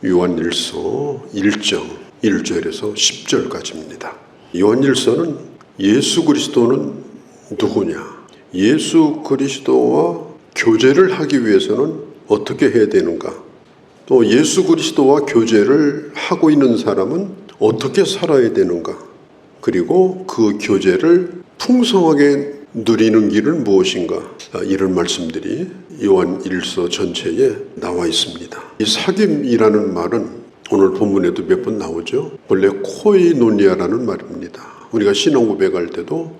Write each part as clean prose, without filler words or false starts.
요한일서 1장 1절에서 10절까지입니다. 요한일서는 예수 그리스도는 누구냐, 예수 그리스도와 교제를 하기 위해서는 어떻게 해야 되는가, 또 예수 그리스도와 교제를 하고 있는 사람은 어떻게 살아야 되는가, 그리고 그 교제를 풍성하게 누리는 길은 무엇인가, 이런 말씀들이 요한 1서 전체에 나와 있습니다. 이 사귐이라는 말은 오늘 본문에도 몇 번 나오죠. 원래 코이노니아라는 말입니다. 우리가 신앙 고백할 때도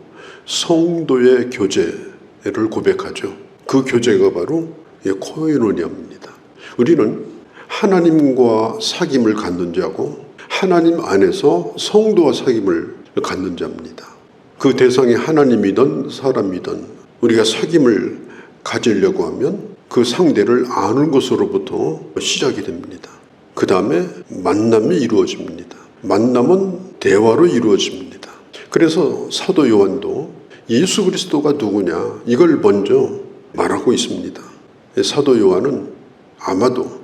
성도의 교제를 고백하죠. 그 교제가 바로 코이노니아입니다. 우리는 하나님과 사귐을 갖는 자고 하나님 안에서 성도와 사귐을 갖는 자입니다. 그 대상이 하나님이든 사람이든 우리가 사귐을 가지려고 하면 그 상대를 아는 것으로부터 시작이 됩니다. 그 다음에 만남이 이루어집니다. 만남은 대화로 이루어집니다. 그래서 사도 요한도 예수 그리스도가 누구냐, 이걸 먼저 말하고 있습니다. 사도 요한은 아마도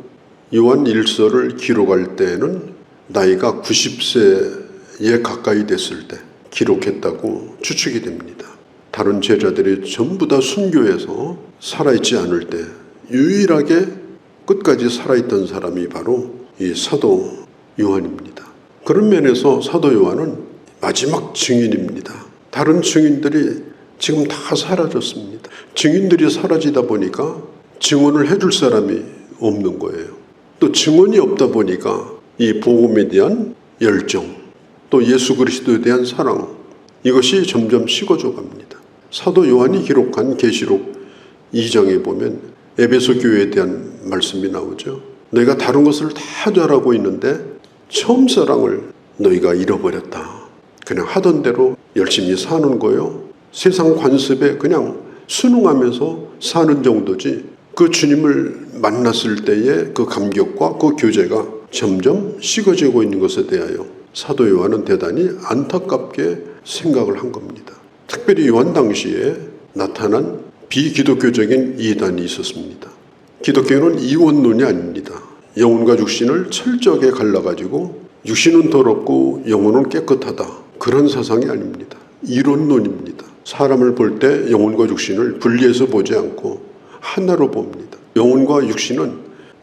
요한 1서를 기록할 때에는 나이가 90세에 가까이 됐을 때 기록했다고 추측이 됩니다. 다른 제자들이 전부 다 순교해서 살아있지 않을 때 유일하게 끝까지 살아있던 사람이 바로 이 사도 요한입니다. 그런 면에서 사도 요한은 마지막 증인입니다. 다른 증인들이 지금 다 사라졌습니다. 증인들이 사라지다 보니까 증언을 해줄 사람이 없는 거예요. 또 증언이 없다 보니까 이 복음에 대한 열정, 또 예수 그리스도에 대한 사랑, 이것이 점점 식어져 갑니다. 사도 요한이 기록한 계시록 2장에 보면 에베소 교회에 대한 말씀이 나오죠. 너희가 다른 것을 다 잘하고 있는데 처음 사랑을 너희가 잃어버렸다. 그냥 하던 대로 열심히 사는 거요. 세상 관습에 그냥 순응하면서 사는 정도지, 그 주님을 만났을 때의 그 감격과 그 교제가 점점 식어지고 있는 것에 대하여 사도 요한은 대단히 안타깝게 생각을 한 겁니다. 특별히 요한 당시에 나타난 비기독교적인 이단이 있었습니다. 기독교는 이원론이 아닙니다. 영혼과 육신을 철저하게 갈라가지고 육신은 더럽고 영혼은 깨끗하다, 그런 사상이 아닙니다. 이론론입니다. 사람을 볼 때 영혼과 육신을 분리해서 보지 않고 하나로 봅니다. 영혼과 육신은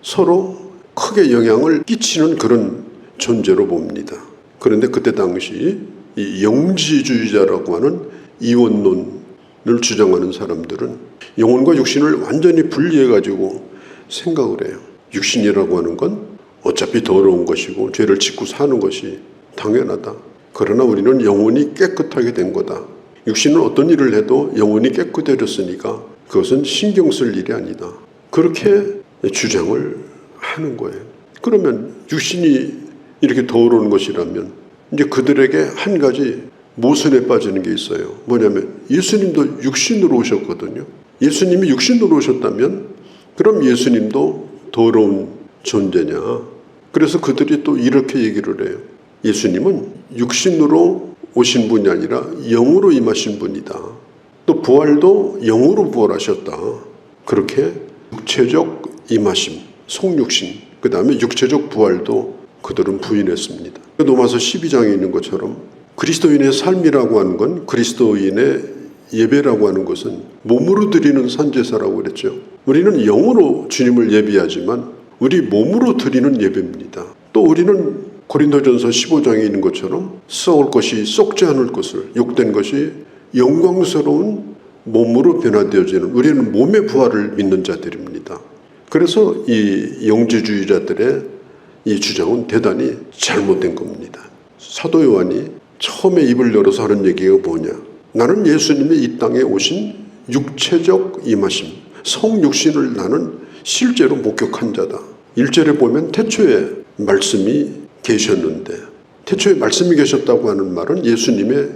서로 크게 영향을 끼치는 그런 존재로 봅니다. 그런데 그때 당시 이 영지주의자라고 하는 이원론을 주장하는 사람들은 영혼과 육신을 완전히 분리해가지고 생각을 해요. 육신이라고 하는 건 어차피 더러운 것이고 죄를 짓고 사는 것이 당연하다. 그러나 우리는 영혼이 깨끗하게 된 거다. 육신은 어떤 일을 해도 영혼이 깨끗해졌으니까 그것은 신경 쓸 일이 아니다. 그렇게 주장을 하는 거예요. 그러면 육신이 이렇게 더러운 것이라면 이제 그들에게 한 가지 모순에 빠지는 게 있어요. 뭐냐면 예수님도 육신으로 오셨거든요. 예수님이 육신으로 오셨다면 그럼 예수님도 더러운 존재냐. 그래서 그들이 또 이렇게 얘기를 해요. 예수님은 육신으로 오신 분이 아니라 영으로 임하신 분이다. 또 부활도 영으로 부활하셨다. 그렇게 육체적 임하심, 속육신, 그 다음에 육체적 부활도 그들은 부인했습니다. 로마서 12장에 있는 것처럼 그리스도인의 삶이라고 하는 건, 그리스도인의 예배라고 하는 것은 몸으로 드리는 산제사라고 그랬죠. 우리는 영으로 주님을 예배하지만 우리 몸으로 드리는 예배입니다. 또 우리는 고린도전서 15장에 있는 것처럼 썩을 것이 썩지 않을 것을, 욕된 것이 영광스러운 몸으로 변화되어지는, 우리는 몸의 부활을 믿는 자들입니다. 그래서 이 영지주의자들의 이 주장은 대단히 잘못된 겁니다. 사도 요한이 처음에 입을 열어서 하는 얘기가 뭐냐, 나는 예수님이 이 땅에 오신 육체적 임하심, 성육신을 나는 실제로 목격한 자다. 1절에 보면 태초에 말씀이 계셨는데, 태초에 말씀이 계셨다고 하는 말은 예수님의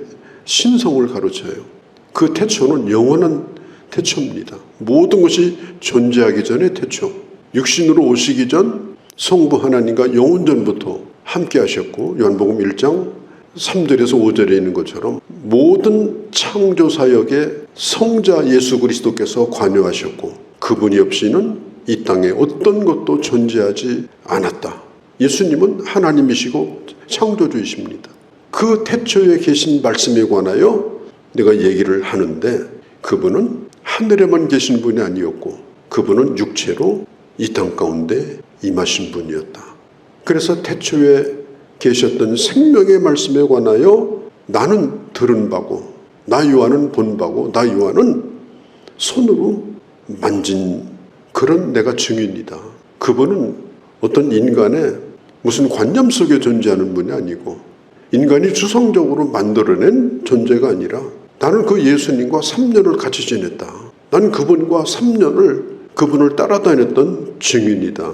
신성을 가르쳐요. 그 태초는 영원한 태초입니다. 모든 것이 존재하기 전에 태초, 육신으로 오시기 전 성부 하나님과 영원 전부터 함께 하셨고, 요한복음 1장 3절에서 5절에 있는 것처럼 모든 창조 사역에 성자 예수 그리스도께서 관여하셨고, 그분이 없이는 이 땅에 어떤 것도 존재하지 않았다. 예수님은 하나님이시고 창조주이십니다. 그 태초에 계신 말씀에 관하여 내가 얘기를 하는데 그분은 하늘에만 계신 분이 아니었고 그분은 육체로 이 땅 가운데 임하신 분이었다. 그래서 태초에 계셨던 생명의 말씀에 관하여 나는 들은 바고 나 요한은 본 바고 나 요한은 손으로 만진 그런 내가 증인이다. 그분은 어떤 인간의 무슨 관념 속에 존재하는 분이 아니고 인간이 주성적으로 만들어낸 존재가 아니라 나는 그 예수님과 3년을 같이 지냈다. 나는 그분과 3년을 그분을 따라다녔던 증인이다.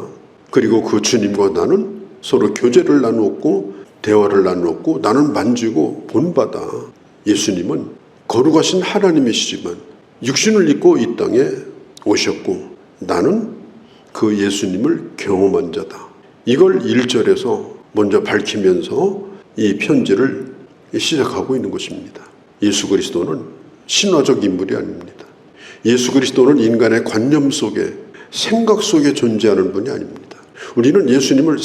그리고 그 주님과 나는 서로 교제를 나누었고 대화를 나누었고 나는 만지고 본바다. 예수님은 거룩하신 하나님이시지만 육신을 입고 이 땅에 오셨고 나는 그 예수님을 경험한 자다. 이걸 1절에서 먼저 밝히면서 이 편지를 시작하고 있는 것입니다. 예수 그리스도는 신화적 인물이 아닙니다. 예수 그리스도는 인간의 관념 속에 생각 속에 존재하는 분이 아닙니다. 우리는 예수님을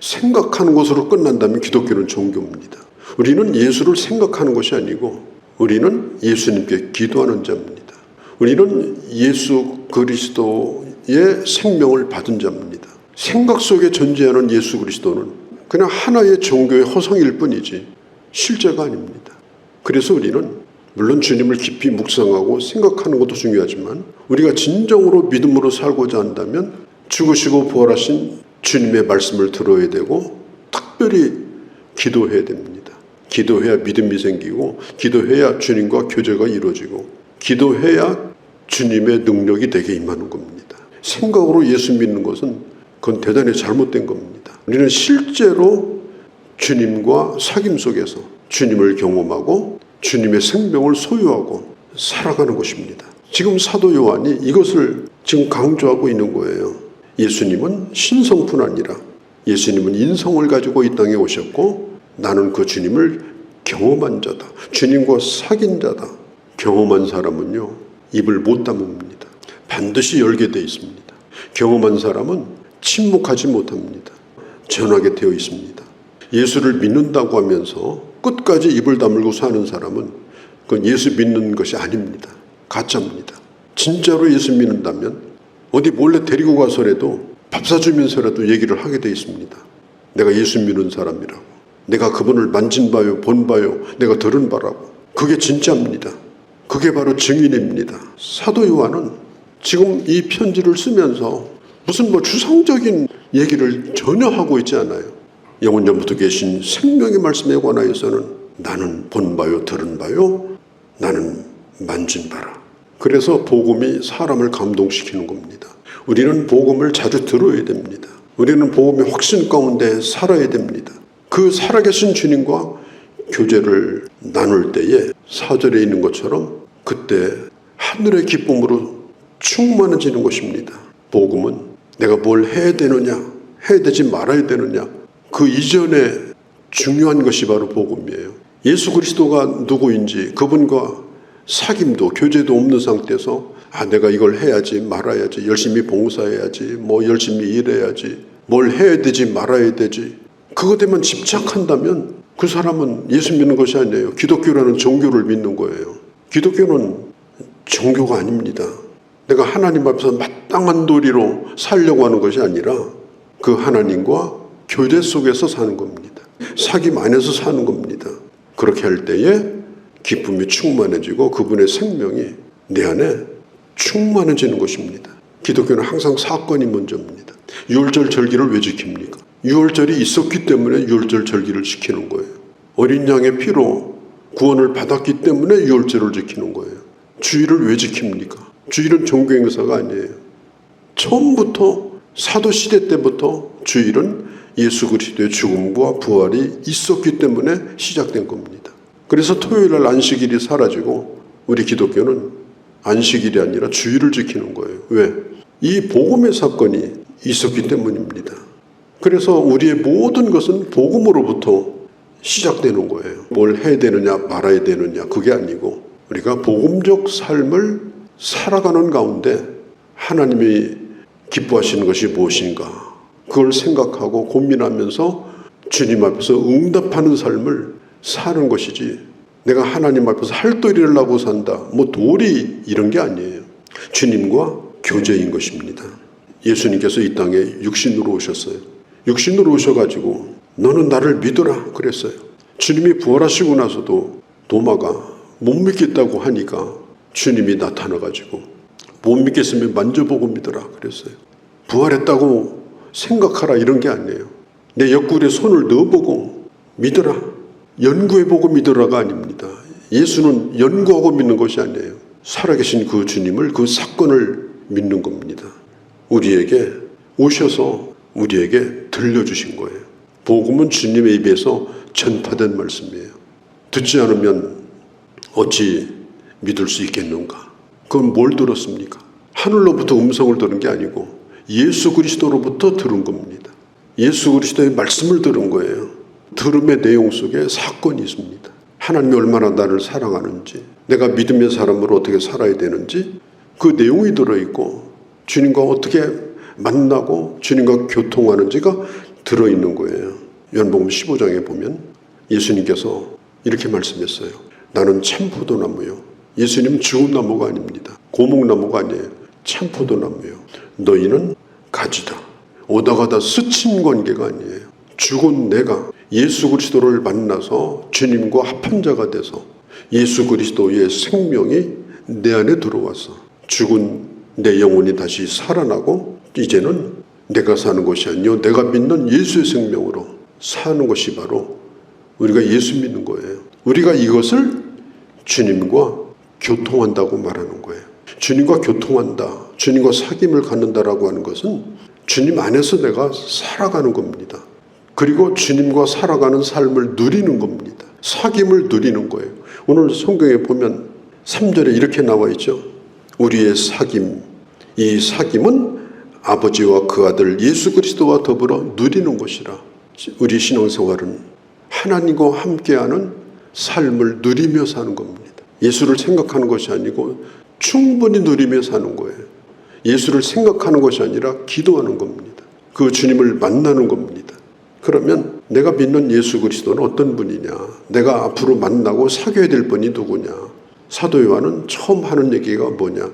생각하는 것으로 끝난다면 기독교는 종교입니다. 우리는 예수를 생각하는 것이 아니고 우리는 예수님께 기도하는 자입니다. 우리는 예수 그리스도의 생명을 받은 자입니다. 생각 속에 존재하는 예수 그리스도는 그냥 하나의 종교의 허상일 뿐이지 실제가 아닙니다. 그래서 우리는 물론 주님을 깊이 묵상하고 생각하는 것도 중요하지만 우리가 진정으로 믿음으로 살고자 한다면 죽으시고 부활하신 주님의 말씀을 들어야 되고 특별히 기도해야 됩니다. 기도해야 믿음이 생기고 기도해야 주님과 교제가 이루어지고 기도해야 주님의 능력이 되게 임하는 겁니다. 생각으로 예수 믿는 것은 그건 대단히 잘못된 겁니다. 우리는 실제로 주님과 사귐 속에서 주님을 경험하고 주님의 생명을 소유하고 살아가는 것입니다. 지금 사도 요한이 이것을 지금 강조하고 있는 거예요. 예수님은 신성뿐 아니라 예수님은 인성을 가지고 이 땅에 오셨고 나는 그 주님을 경험한 자다. 주님과 사귄 자다. 경험한 사람은요 입을 못 다뭅니다. 반드시 열게 돼 있습니다. 경험한 사람은 침묵하지 못합니다. 전하게 되어 있습니다. 예수를 믿는다고 하면서 끝까지 입을 다물고 사는 사람은 그건 예수 믿는 것이 아닙니다. 가짜입니다. 진짜로 예수 믿는다면 어디 몰래 데리고 가서라도 밥 사주면서라도 얘기를 하게 돼 있습니다. 내가 예수 믿는 사람이라고. 내가 그분을 만진 바요, 본 바요, 내가 들은 바라고. 그게 진짜입니다. 그게 바로 증인입니다. 사도 요한은 지금 이 편지를 쓰면서 무슨 주상적인 얘기를 전혀 하고 있지 않아요. 영원전부터 계신 생명의 말씀에 관하여서는 나는 본 바요, 들은 바요, 나는 만진 바라. 그래서 복음이 사람을 감동시키는 겁니다. 우리는 복음을 자주 들어야 됩니다. 우리는 복음의 확신 가운데 살아야 됩니다. 그 살아계신 주님과 교제를 나눌 때에 4절에 있는 것처럼 그때 하늘의 기쁨으로 충만해지는 것입니다. 복음은 내가 뭘 해야 되느냐, 해야 되지 말아야 되느냐, 그 이전에 중요한 것이 바로 복음이에요. 예수 그리스도가 누구인지 그분과 사귐도 교제도 없는 상태에서 내가 이걸 해야지 말아야지 열심히 봉사해야지 열심히 일해야지 뭘 해야 되지 말아야 되지 그것에만 집착한다면 그 사람은 예수 믿는 것이 아니에요. 기독교라는 종교를 믿는 거예요. 기독교는 종교가 아닙니다. 내가 하나님 앞에서 마땅한 도리로 살려고 하는 것이 아니라 그 하나님과 교제 속에서 사는 겁니다. 사귐 안에서 사는 겁니다. 그렇게 할 때에 기쁨이 충만해지고 그분의 생명이 내 안에 충만해지는 것입니다. 기독교는 항상 사건이 먼저입니다. 유월절 절기를 왜 지킵니까? 유월절이 있었기 때문에 유월절 절기를 지키는 거예요. 어린 양의 피로 구원을 받았기 때문에 유월절을 지키는 거예요. 주일을 왜 지킵니까? 주일은 종교 행사가 아니에요. 처음부터 사도시대 때부터 주일은 예수 그리스도의 죽음과 부활이 있었기 때문에 시작된 겁니다. 그래서 토요일날 안식일이 사라지고 우리 기독교는 안식일이 아니라 주일을 지키는 거예요. 왜? 이 복음의 사건이 있었기 때문입니다. 그래서 우리의 모든 것은 복음으로부터 시작되는 거예요. 뭘 해야 되느냐 말아야 되느냐 그게 아니고 우리가 복음적 삶을 살아가는 가운데 하나님이 기뻐하시는 것이 무엇인가 그걸 생각하고 고민하면서 주님 앞에서 응답하는 삶을 사는 것이지, 내가 하나님 앞에서 할도리를 하고 산다, 도리 이런 게 아니에요. 주님과 교제인 것입니다. 예수님께서 이 땅에 육신으로 오셨어요. 육신으로 오셔가지고 너는 나를 믿어라 그랬어요. 주님이 부활하시고 나서도 도마가 못 믿겠다고 하니까 주님이 나타나가지고 못 믿겠으면 만져보고 믿어라 그랬어요. 부활했다고 생각하라 이런 게 아니에요. 내 옆구리에 손을 넣어보고 믿어라, 연구해보고 믿어라가 아닙니다. 예수는 연구하고 믿는 것이 아니에요. 살아계신 그 주님을, 그 사건을 믿는 겁니다. 우리에게 오셔서 우리에게 들려주신 거예요. 복음은 주님의 입에서 전파된 말씀이에요. 듣지 않으면 어찌 믿을 수 있겠는가? 그건 뭘 들었습니까? 하늘로부터 음성을 들은 게 아니고 예수 그리스도로부터 들은 겁니다. 예수 그리스도의 말씀을 들은 거예요. 들음의 내용 속에 사건이 있습니다. 하나님이 얼마나 나를 사랑하는지, 내가 믿음의 사람으로 어떻게 살아야 되는지 그 내용이 들어있고, 주님과 어떻게 만나고 주님과 교통하는지가 들어있는 거예요. 요한복음 15장에 보면 예수님께서 이렇게 말씀했어요. 나는 참포도나무요. 예수님은 죽은 나무가 아닙니다. 고목나무가 아니에요. 참포도나무요. 너희는 가지다. 오다 가다 스친 관계가 아니에요. 죽은 내가 예수 그리스도를 만나서 주님과 합한 자가 돼서 예수 그리스도의 생명이 내 안에 들어와서 죽은 내 영혼이 다시 살아나고, 이제는 내가 사는 것이 아니요 내가 믿는 예수의 생명으로 사는 것이 바로 우리가 예수 믿는 거예요. 우리가 이것을 주님과 교통한다고 말하는 거예요. 주님과 교통한다, 주님과 사귐을 갖는다라고 하는 것은 주님 안에서 내가 살아가는 겁니다. 그리고 주님과 살아가는 삶을 누리는 겁니다. 사귐을 누리는 거예요. 오늘 성경에 보면 3절에 이렇게 나와 있죠. 우리의 사귐, 이 사귐은 아버지와 그 아들 예수 그리스도와 더불어 누리는 것이라. 우리 신앙생활은 하나님과 함께하는 삶을 누리며 사는 겁니다. 예수를 생각하는 것이 아니고 충분히 누리며 사는 거예요. 예수를 생각하는 것이 아니라 기도하는 겁니다. 그 주님을 만나는 겁니다. 그러면 내가 믿는 예수 그리스도는 어떤 분이냐, 내가 앞으로 만나고 사귀어야 될 분이 누구냐. 사도 요한은 처음 하는 얘기가 뭐냐,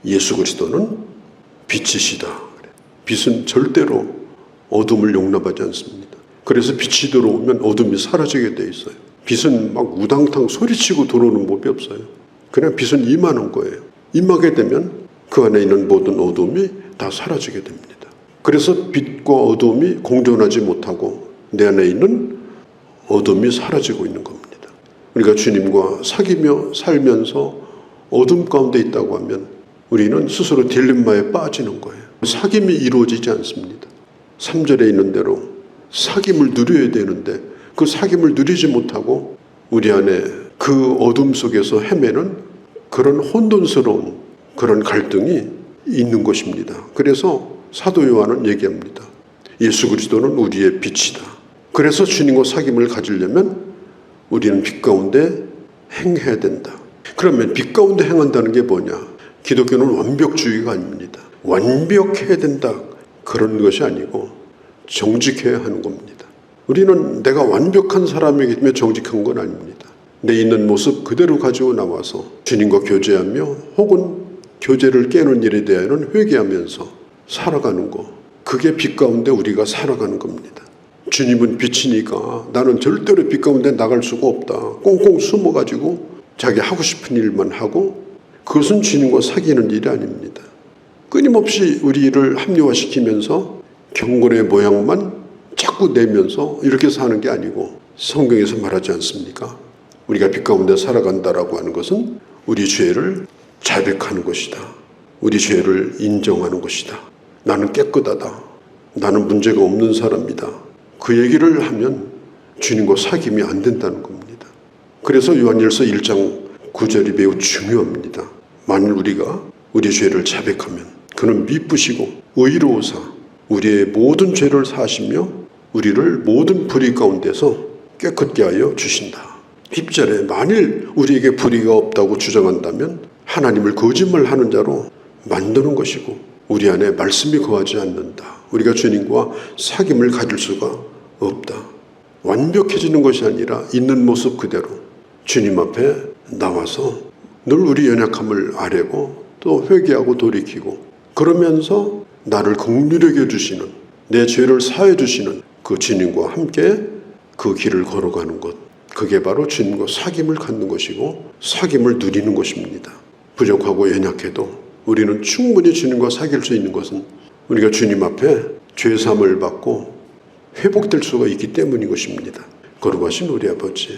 예수 그리스도는 빛이시다. 빛은 절대로 어둠을 용납하지 않습니다. 그래서 빛이 들어오면 어둠이 사라지게 돼 있어요. 빛은 막 우당탕 소리치고 들어오는 법이 없어요. 그냥 빛은 임하는 거예요. 임하게 되면 그 안에 있는 모든 어둠이 다 사라지게 됩니다. 그래서 빛과 어둠이 공존하지 못하고 내 안에 있는 어둠이 사라지고 있는 겁니다. 우리가 주님과 사귀며 살면서 어둠 가운데 있다고 하면 우리는 스스로 딜레마에 빠지는 거예요. 사귐이 이루어지지 않습니다. 3절에 있는 대로 사귐을 누려야 되는데 그 사귐을 누리지 못하고 우리 안에 그 어둠 속에서 헤매는 그런 혼돈스러운 그런 갈등이 있는 것입니다. 그래서 사도 요한은 얘기합니다. 예수 그리스도는 우리의 빛이다. 그래서 주님과 사귐을 가지려면 우리는 빛 가운데 행해야 된다. 그러면 빛 가운데 행한다는 게 뭐냐? 기독교는 완벽주의가 아닙니다. 완벽해야 된다, 그런 것이 아니고 정직해야 하는 겁니다. 우리는 내가 완벽한 사람이기 때문에 정직한 건 아닙니다. 내 있는 모습 그대로 가지고 나와서 주님과 교제하며 혹은 교제를 깨는 일에 대해서는 회개하면서 살아가는 거, 그게 빛 가운데 우리가 살아가는 겁니다. 주님은 빛이니까 나는 절대로 빛 가운데 나갈 수가 없다. 꽁꽁 숨어가지고 자기 하고 싶은 일만 하고, 그것은 주님과 사귀는 일이 아닙니다. 끊임없이 우리를 합리화시키면서 경건의 모양만 자꾸 내면서 이렇게 사는 게 아니고, 성경에서 말하지 않습니까? 우리가 빛 가운데 살아간다라고 하는 것은 우리 죄를 자백하는 것이다. 우리 죄를 인정하는 것이다. 나는 깨끗하다. 나는 문제가 없는 사람이다. 그 얘기를 하면 주님과 사귐이 안 된다는 겁니다. 그래서 요한일서 1장 9절이 매우 중요합니다. 만일 우리가 우리 죄를 자백하면 그는 미쁘시고 의로우사 우리의 모든 죄를 사하시며 우리를 모든 불의 가운데서 깨끗게 하여 주신다. 10절에 만일 우리에게 불의가 없다고 주장한다면 하나님을 거짓말하는 자로 만드는 것이고 우리 안에 말씀이 거하지 않는다. 우리가 주님과 사귐을 가질 수가 없다. 완벽해지는 것이 아니라 있는 모습 그대로 주님 앞에 나와서 늘 우리 연약함을 아뢰고 또 회개하고 돌이키고 그러면서 나를 긍휼히 여겨주시는 내 죄를 사해 주시는 그 주님과 함께 그 길을 걸어가는 것, 그게 바로 주님과 사귐을 갖는 것이고 사귐을 누리는 것입니다. 부족하고 연약해도 우리는 충분히 주님과 사귈 수 있는 것은 우리가 주님 앞에 죄사함을 받고 회복될 수가 있기 때문인 것입니다. 거룩하신 우리 아버지,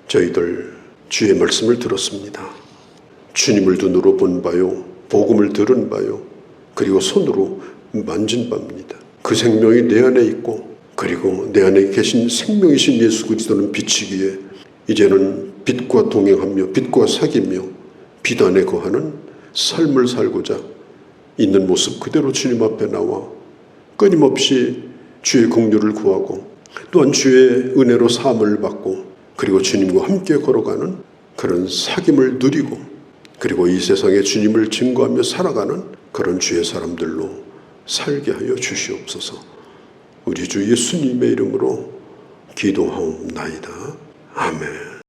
저희들 주의 말씀을 들었습니다. 주님을 눈으로 본 바요, 복음을 들은 바요, 그리고 손으로 만진 바입니다. 그 생명이 내 안에 있고 그리고 내 안에 계신 생명이신 예수 그리스도는 빛이기에 이제는 빛과 동행하며 빛과 사귀며 빛 안에 거하는 삶을 살고자 있는 모습 그대로 주님 앞에 나와 끊임없이 주의 긍휼을 구하고 또한 주의 은혜로 사함을 받고 그리고 주님과 함께 걸어가는 그런 사귐을 누리고 그리고 이 세상에 주님을 증거하며 살아가는 그런 주의 사람들로 살게 하여 주시옵소서. 우리 주 예수님의 이름으로 기도하옵나이다. 아멘.